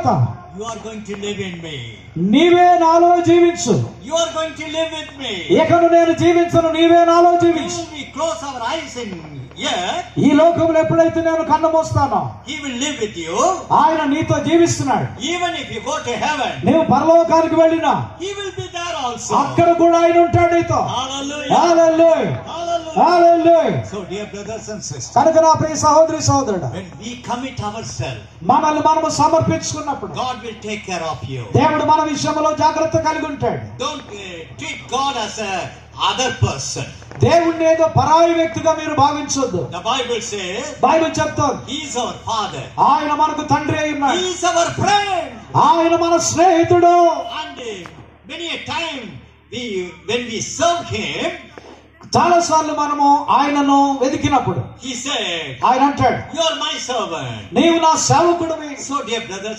తరువాత you are going to live in me. నీవే నాలో జీవించు. You are going to live with me. ఇకను నేను జీవించను, నీవే నాలో జీవించు. We close our eyes in here. ఈ లోకంలో ఎప్పుడైతే నేను కన్ను మూస్తానో He will live with you. ఆయన నీతో జీవిస్తున్నాడు. Even if you go to heaven, నీవు పరలోకానికి వెళ్ళినా he will be there also. అక్కడ కూడా ఆయన ఉంటాడు నీతో. Hallelujah. Hallelujah, Hallelujah. Hallelujah. So dear brothers and sisters, కనుక నా ప్రియ సహోదరి సహోదరుడా, when we commit ourselves, మనల్ని మనము సమర్పించుకున్నప్పుడు God will take care of you. దేవుడు మన విషయంలో జాగ్రత్త కలిగి ఉంటాడు. Don't treat God as a other person. దేవుణ్ణి ఏదో పరాయి వ్యక్తిగా మీరు భావించొద్దు. The Bible says బైబిల్ చెప్తోంది he is our father. ఆయన మనకు తండ్రి అయి ఉన్నాడు. He is our friend. ఆయన మన స్నేహితుడు. And many a time when we serve him, చాలా సార్లు మనము ఆయనను వెతికినప్పుడు he said, ఆయన అంటాడు, you are my servant. నీవు నా సేవకుడివి. So dear brothers